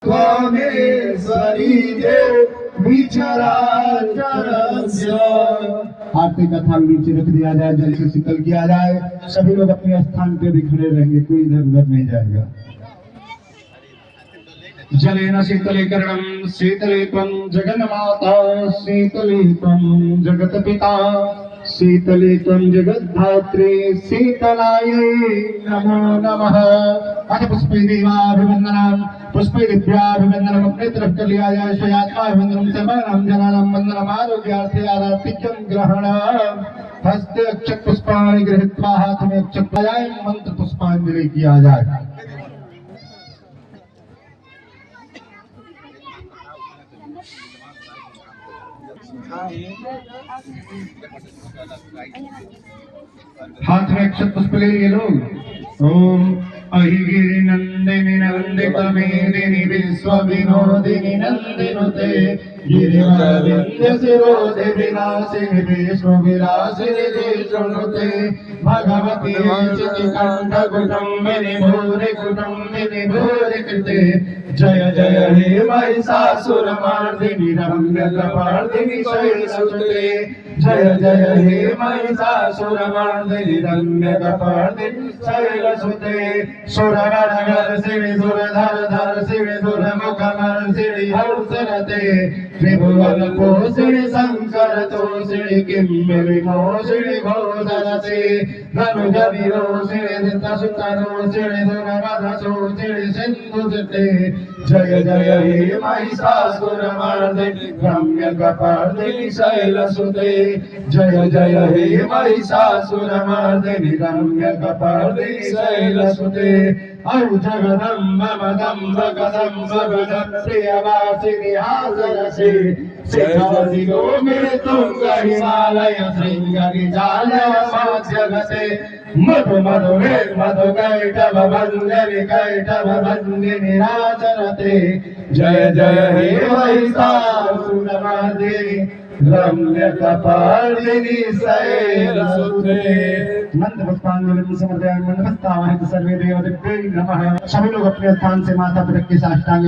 त्वमेश्वरी देव विचराचरस्य। आरती का थाल नीचे रख दिया जाए, जल से शीतल किया जाए। सभी लोग अपने स्थान पे भी खड़े रहेंगे, कोई इधर उधर नहीं जाएगा। जलेन शीतलीकरणं शीतले त्वं जगन्माता शीतले त्वं जगत्पिता शीतले त्वं जगद्धात्री शीतलायै नमो नमः। अथ पुष्पै देवाभिवन्दनं पुष्पै दिव्याभिवन्दनम् अपने तरफ कर लिया जाए। शयात्माभिवन्दनं सर्वाणां जनानां वन्दनम् आरोग्यार्थे आराधिक्यं ग्रहणम्। हस्ते अक्षत पुष्पाणि गृहीत्वा हाथ में अक्षत लगाए मंत्र पुष्पांजलि किया जाए। हाथ में अक्षत पुष्प ले लिए लोग। ओम अहिगिरि नंदिनी नंदितमेदिनी विश्व विनोदिनी नंदिनुते गिरिवरविंध्य शिरोधि विनाशिनी विष्णु विलासिनी देशनुते भगवती चितिकंठ कुटुंबिनी भूरि कृते जय जय हे महिषासुरमर्दिनी रम्यकपर्दिनी शैलसुते जय जय हे महिषासुरमर्दिनी रम्यकपर्दिनी शैलसुते सुरनरवर्षिणि सुरधरधर्षिणि सुरमुखमर्षिणि हर्षरते त्रिभुवनपोषिणि शङ्करतोषिणि किम्बलिमोषिणि घोषरते धनुजविरोषिणि धृतसुतरोषिणि सुरवधशोषिणि सिन्धुसुते जय जय हे महिषासुरमर्दिनि रम्यकपर्दिनि शैलसुते जय जय हे महिषासुरमर्दिनि रम्यकपर्दिनि शैलसुते औ जगदम्ब मदम्ब कदम्ब प्रियवासिनि हासरसे शिखरदिगो मृतुङ्ग हिमालय शृङ्गगिरिजालय माध्यगते मधु मधुरे मधुकैटभ भञ्जनि राजरते जय जय हे महिषासुरमर्दिनि रम्यकपर्दिनि शैलसुते। मंत्र पुष्पांजलि समर्पयामि। नमस्तावहै सर्वे देवदेभ्यो नमः। सभी लोग अपने स्थान से माथा पर रख के साष्टांग